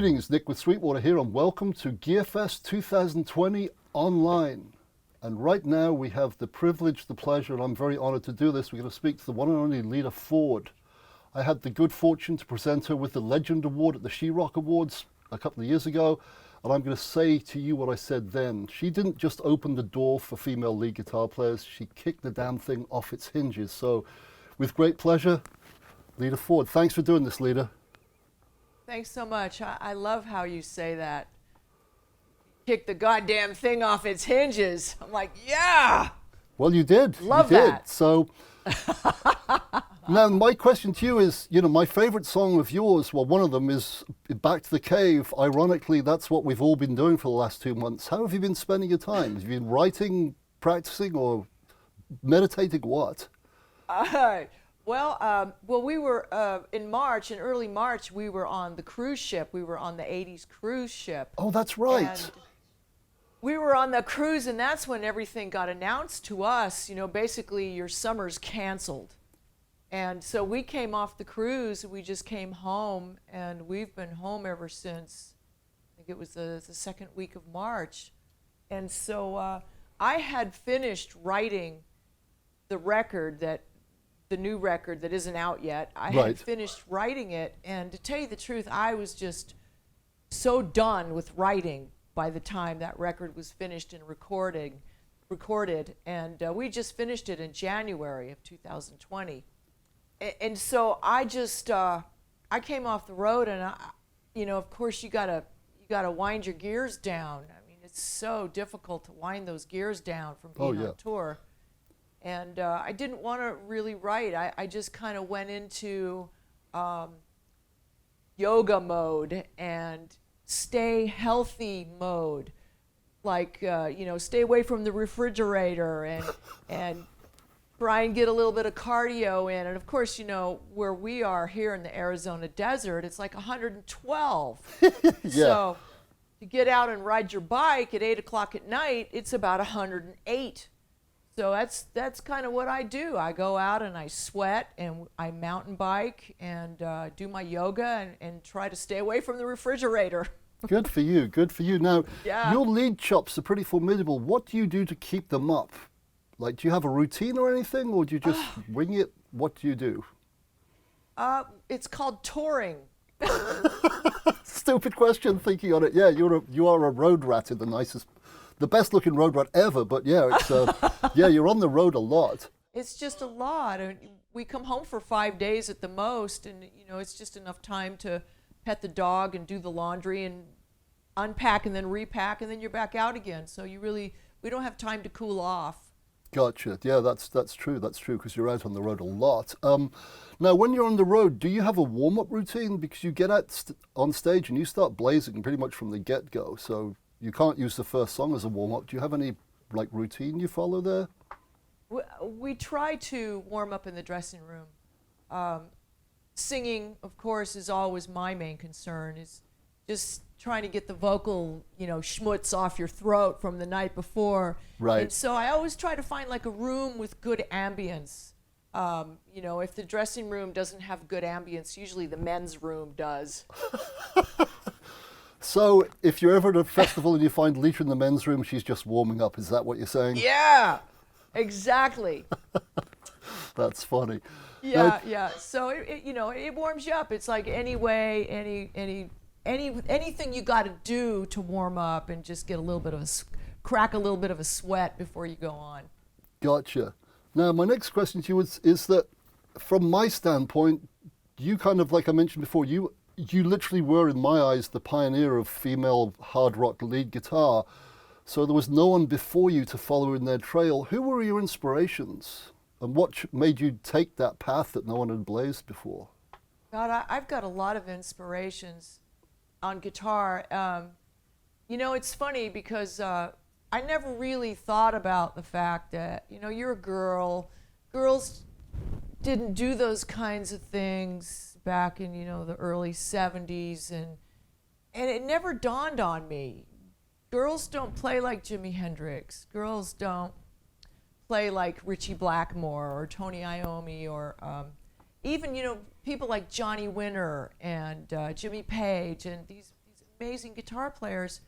Greetings, Nick with Sweetwater here, and welcome to GearFest 2020 online. And right now we have the privilege, the pleasure, and I'm very honored to do this. We're going to speak to the one and only Lita Ford. I had the good fortune to present her with the Legend Award at the She-Rock Awards a couple of years ago, and I'm going to say to you what I said then. She didn't just open the door for female lead guitar players, she kicked the damn thing off its hinges. So, with great pleasure, Lita Ford. Thanks for doing this, Lita. Thanks so much. I love how you say that. Kick the goddamn thing off its hinges. I'm like, yeah! Well, you did. Love you did. that. So, now my question to you is, you know, my favorite song of yours, well, one of them is Back to the Cave. Ironically, that's what we've all been doing for the last 2 months. How have you been spending your time? Have you been writing, practicing, or meditating? What? Well, we were in early March, we were on the cruise ship. We were on the 80s cruise ship. Oh, that's right. And we were on the cruise, and that's when everything got announced to us. You know, basically, your summer's canceled. And so we came off the cruise, we just came home, and we've been home ever since, I think it was the second week of March. And so I had finished writing the new record that isn't out yet. I had finished writing it, and to tell you the truth, I was just so done with writing by the time that record was finished and recorded, and we just finished it in January of 2020. And so I just, I came off the road, and you know, of course you gotta wind your gears down. I mean, it's so difficult to wind those gears down from being on tour. And I didn't want to really write. I just kind of went into yoga mode and stay healthy mode, like you know, stay away from the refrigerator and try and get a little bit of cardio in. And of course, you know, where we are here in the Arizona desert, it's like 112. So to get out and ride your bike at 8 o'clock at night, it's about 108. So that's kind of what I do. I go out and I sweat and I mountain bike and do my yoga and try to stay away from the refrigerator. Good for you, good for you. Now, your lead chops are pretty formidable. What do you do to keep them up? Like, do you have a routine or anything, or do you just wing it? What do you do? It's called touring. Stupid question, thinking on it. Yeah, you are a road rat in the best looking road rat ever, but yeah, it's yeah, you're on the road a lot. It's just a lot. We come home for 5 days at the most, and you know, it's just enough time to pet the dog and do the laundry and unpack and then repack, and then you're back out again. So we don't have time to cool off. Gotcha. Yeah, that's true. That's true, because you're out on the road a lot. Now, when you're on the road, do you have a warm-up routine? Because you get out on stage and you start blazing pretty much from the get-go. So you can't use the first song as a warm-up. Do you have any like routine you follow there? We try to warm up in the dressing room. Singing, of course, is always my main concern. Is just trying to get the vocal, you know, schmutz off your throat from the night before. Right. And so I always try to find like a room with good ambience. You know, if the dressing room doesn't have good ambience, usually the men's room does. So, if you're ever at a festival and you find Lita in the men's room, she's just warming up. Is that what you're saying? Yeah, exactly. That's funny. Yeah, yeah. So it you know, it warms you up. It's like anything you got to do to warm up and just get crack a little bit of a sweat before you go on. Gotcha. Now, my next question to you is that, from my standpoint, you kind of, like I mentioned before, you literally were, in my eyes, the pioneer of female hard rock lead guitar. So there was no one before you to follow in their trail. Who were your inspirations? And what made you take that path that no one had blazed before? God, I've got a lot of inspirations on guitar. You know, it's funny because I never really thought about the fact that, you know, you're a girl. Girls didn't do those kinds of things back in, you know, the early 70s, and it never dawned on me. Girls don't play like Jimi Hendrix. Girls don't play like Ritchie Blackmore or Tony Iommi or even, you know, people like Johnny Winter and Jimmy Page and these amazing guitar players.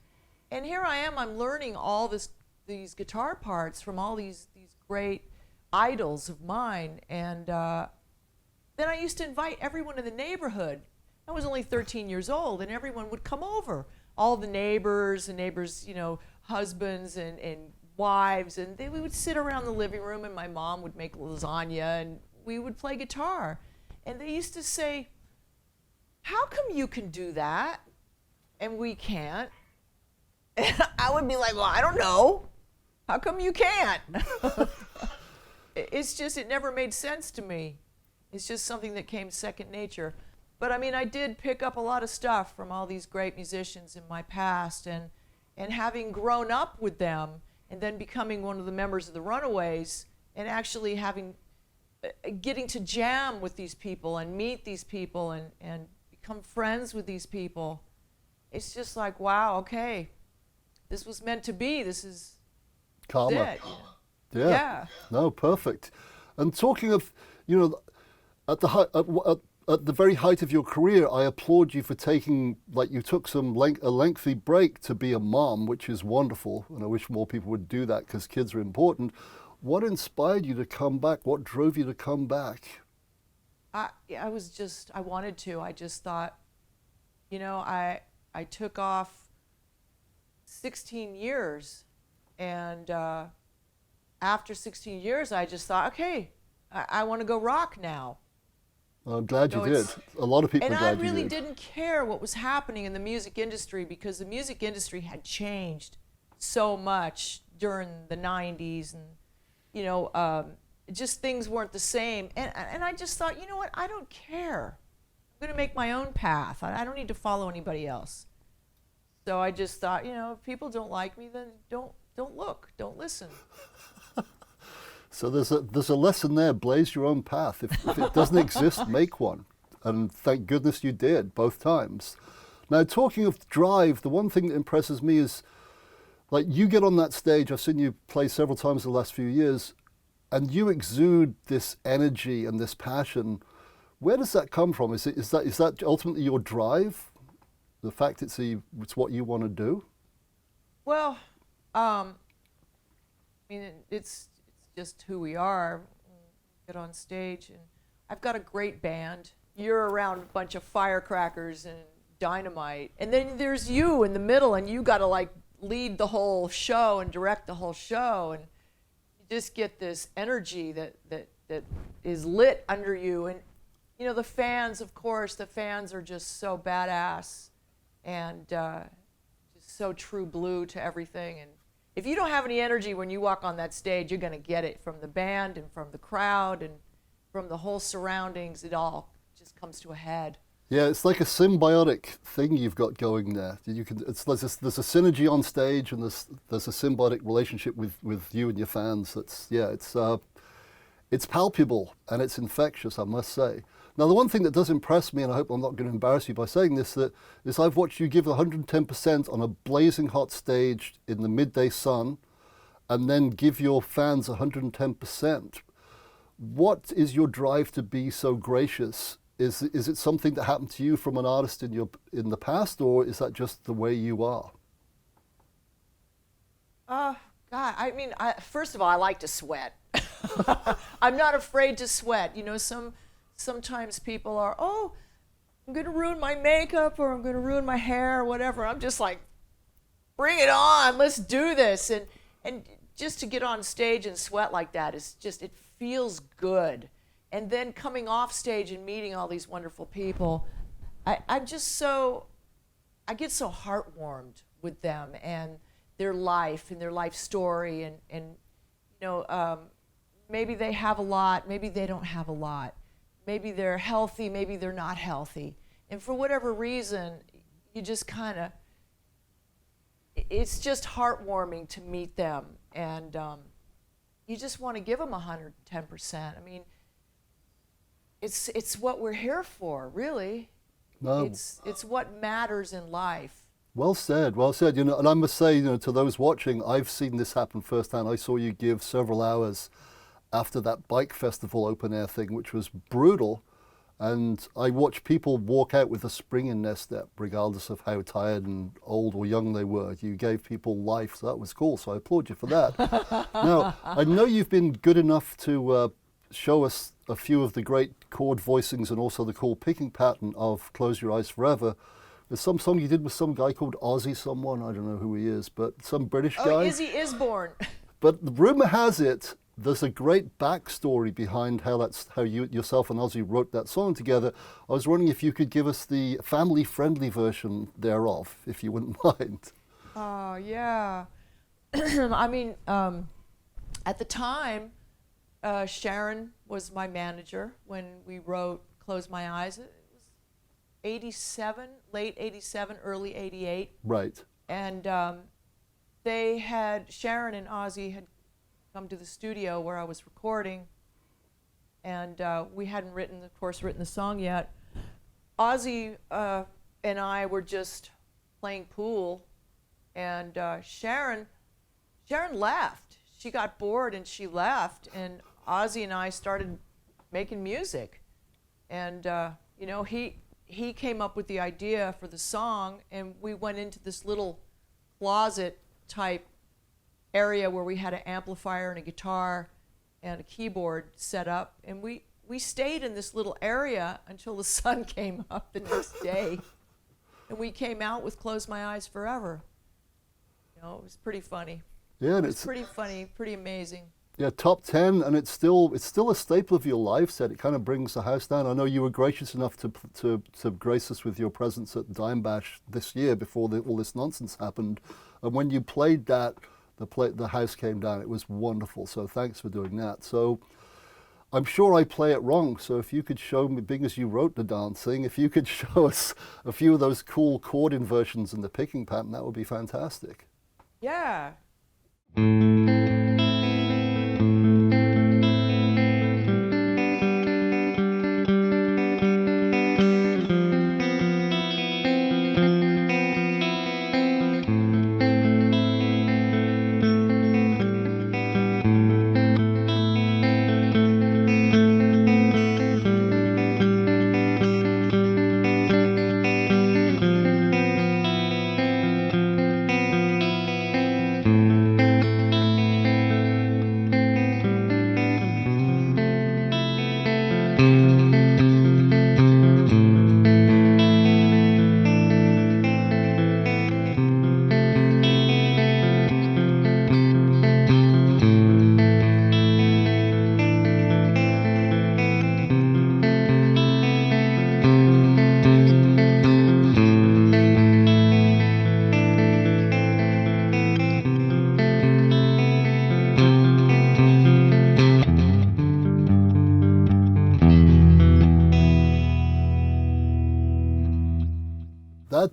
And here I am, I'm learning all these guitar parts from all these great idols of mine. And then I used to invite everyone in the neighborhood. I was only 13 years old, and everyone would come over. All the neighbors, you know, husbands and wives, and we would sit around the living room, and my mom would make lasagna, and we would play guitar. And they used to say, how come you can do that and we can't? And I would be like, well, I don't know. How come you can't? It's just, it never made sense to me. It's just something that came second nature. But I mean, I did pick up a lot of stuff from all these great musicians in my past, and having grown up with them and then becoming one of the members of the Runaways and actually getting to jam with these people and meet these people and become friends with these people. It's just like, wow, okay, this was meant to be. This is Karma. it. You know? Yeah. No, perfect. And talking of, you know, at the very height of your career, I applaud you for taking, like, you took a lengthy break to be a mom, which is wonderful, and I wish more people would do that because kids are important. What inspired you to come back? What drove you to come back? I wanted to. I just thought, you know, I took off 16 years, and after 16 years, I just thought, okay, I want to go rock now. I'm glad you did. A lot of people are glad you did. And I really didn't care what was happening in the music industry, because the music industry had changed so much during the 90s, and, you know, just things weren't the same. And I just thought, you know what, I don't care. I'm going to make my own path. I don't need to follow anybody else. So I just thought, you know, if people don't like me, then don't look, don't listen. So there's a lesson there: blaze your own path. If it doesn't exist, make one. And thank goodness you did both times. Now, talking of drive, the one thing that impresses me is, like, you get on that stage. I've seen you play several times in the last few years, and you exude this energy and this passion. Where does that come from? Is that ultimately your drive? The fact it's what you want to do? Well, I mean, it's just who we are. Get on stage, and I've got a great band. You're around a bunch of firecrackers and dynamite, and then there's you in the middle, and you got to, like, lead the whole show and direct the whole show, and you just get this energy that is lit under you. And, you know, the fans, of course, the fans are just so badass and just so true blue to everything. And if you don't have any energy when you walk on that stage, you're going to get it from the band and from the crowd and from the whole surroundings. It all just comes to a head. Yeah, it's like a symbiotic thing you've there's a synergy on stage, and there's a symbiotic relationship with you and your fans. It's palpable and it's infectious, I must say. Now, the one thing that does impress me, and I hope I'm not going to embarrass you by saying this, is I've watched you give 110% on a blazing hot stage in the midday sun, and then give your fans 110%. What is your drive to be so gracious? Is it something that happened to you from an artist in the past, or is that just the way you are? God, I mean, first of all, I like to sweat. I'm not afraid to sweat. You know, sometimes people are, oh, I'm going to ruin my makeup, or I'm going to ruin my hair, or whatever. I'm just like, bring it on, let's do this. And just to get on stage and sweat like that is just, it feels good. And then coming off stage and meeting all these wonderful people, I get so heartwarmed with them and their life and their life story. And you know, maybe they have a lot, maybe they don't have a lot. Maybe they're healthy, maybe they're not healthy. And for whatever reason, you just kind of, it's just heartwarming to meet them. And you just want to give them 110%. I mean, it's what we're here for, really. No. It's what matters in life. Well said, well said. You know, and I must say, you know, to those watching, I've seen this happen firsthand. I saw you give several hours after that bike festival open air thing, which was brutal, And I watch people walk out with a spring in their step, regardless of how tired and old or young they were. You gave people life, so that was cool. So I applaud you for that. Now, I know you've been good enough to show us a few of the great chord voicings and also the cool picking pattern of Close Your Eyes Forever. There's some song you did with some guy called Ozzy someone, I don't know who he is, but some British guy. Oh, Izzy Isborn. But the rumor has it, there's a great backstory behind how you yourself and Ozzy wrote that song together. I was wondering if you could give us the family-friendly version thereof, if you wouldn't mind. Oh, yeah. I mean, at the time, Sharon was my manager when we wrote Close My Eyes. It was 87, late 87, early 88. Right. And Sharon and Ozzy had come to the studio where I was recording, and we hadn't written the song yet. Ozzy and I were just playing pool, and Sharon left. She got bored and she left, and Ozzy and I started making music. And you know, he came up with the idea for the song, and we went into this little closet type area where we had an amplifier and a guitar and a keyboard set up, and we stayed in this little area until the sun came up the next day, and we came out with Close My Eyes Forever. You know, it was pretty funny. Yeah, and it's pretty funny, pretty amazing. Yeah, top 10, and it's still a staple of your live set. It kind of brings the house down. I know you were gracious enough to grace us with your presence at Dime Bash this year before all this nonsense happened, and when you played that, the house came down. It was wonderful, so thanks for doing that. So I'm sure I play it wrong, so if you could show me, being as you wrote the dancing, if you could show us a few of those cool chord inversions and the picking pattern, that would be fantastic. Yeah.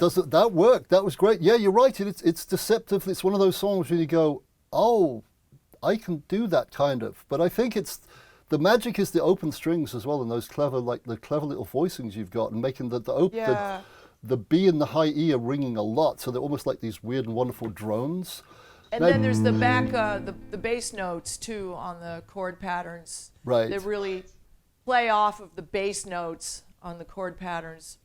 That worked. That was great. Yeah, you're right. It's deceptive. It's one of those songs where you go, oh, I can do that kind of. But I think the magic is the open strings as well, and those clever little voicings you've got, and making the B and the high E are ringing a lot, so they're almost like these weird and wonderful drones. And then there's the back, the bass notes too on the chord patterns. Right. They really play off of the bass notes on the chord patterns.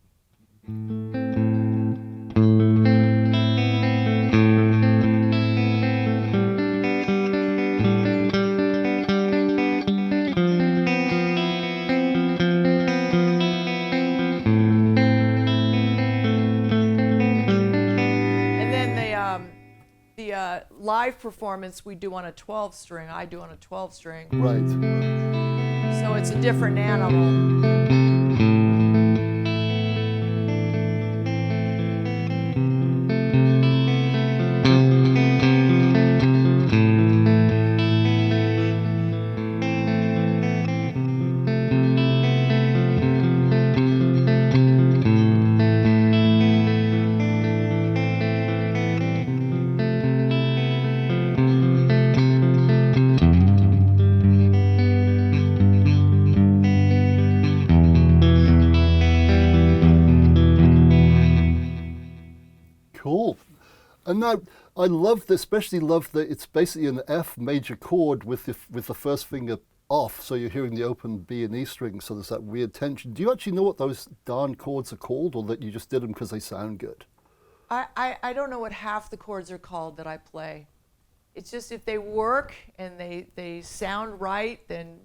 Live performance we do on a 12 string. I do on a 12 string. Right. So it's a different animal. Cool. And now I especially love that it's basically an F major chord with the first finger off, so you're hearing the open B and E strings, so there's that weird tension. Do you actually know what those darn chords are called, or that you just did them because they sound good? I don't know what half the chords are called that I play. It's just if they work and they sound right, then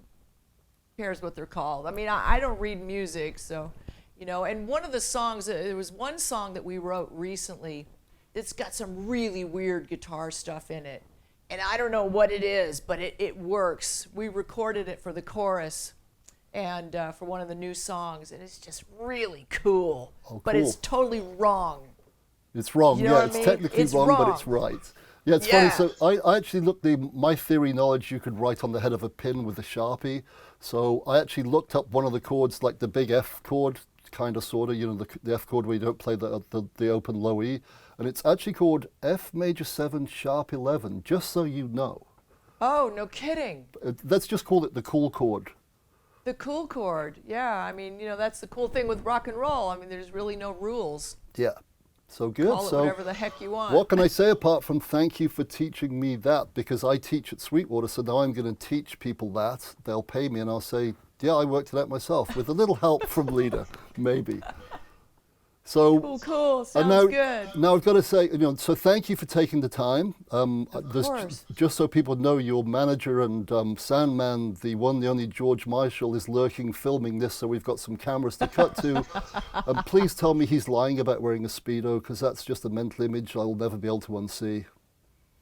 who cares what they're called? I mean, I don't read music, so, you know. And one of the songs, there was one song that we wrote recently that's got some really weird guitar stuff in it. And I don't know what it is, but it works. We recorded it for the chorus and for one of the new songs, and it's just really cool. Oh, but cool. it's totally wrong. It's wrong, You know yeah, what I it's mean? technically It's wrong, but it's wrong. right. Yeah, it's Yeah. funny. So I actually looked, my theory knowledge you could write on the head of a pin with a Sharpie. So I actually looked up one of the chords, like the big F chord, kind of, sort of, you know, the F chord where you don't play the open low E. And it's actually called F major 7 sharp 11, just so you know. Oh, no kidding. Let's just call it the Cool Chord. The Cool Chord. Yeah, I mean, you know, that's the cool thing with rock and roll. I mean, there's really no rules. Yeah, so good. Call it So whatever the heck you want. what can I say apart from thank you for teaching me that? Because I teach at Sweetwater, so now I'm going to teach people that. They'll pay me, and I'll say, yeah, I worked it out myself with a little help from Lita, maybe. So, Cool. and Sounds good. now I've got to say, you know, so thank you for taking the time. Of course. Just so people know, your manager and sound man, the one, the only George Marshall, is lurking, filming this, so we've got some cameras to cut to. And please tell me he's lying about wearing a Speedo, because that's just a mental image I'll never be able to unsee.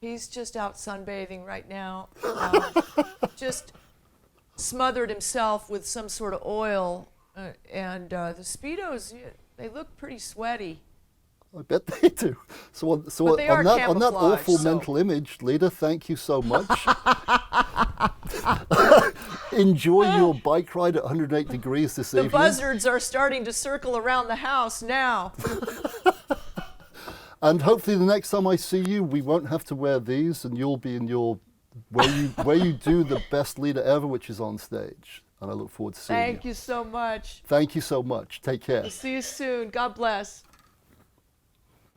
He's just out sunbathing right now. Just smothered himself with some sort of oil. And the Speedos, they look pretty sweaty. I bet they do. So But they are on that camouflage, awful so- mental image, Lita, thank you so much. Enjoy your bike ride at 108 degrees this The evening. buzzards are starting to circle around the house now. And hopefully the next time I see you, we won't have to wear these, and you'll be in your where you do the best Lita ever, which is on stage. And I look forward to seeing you. Thank you so much. Thank you so much. Take care. See you soon. God bless.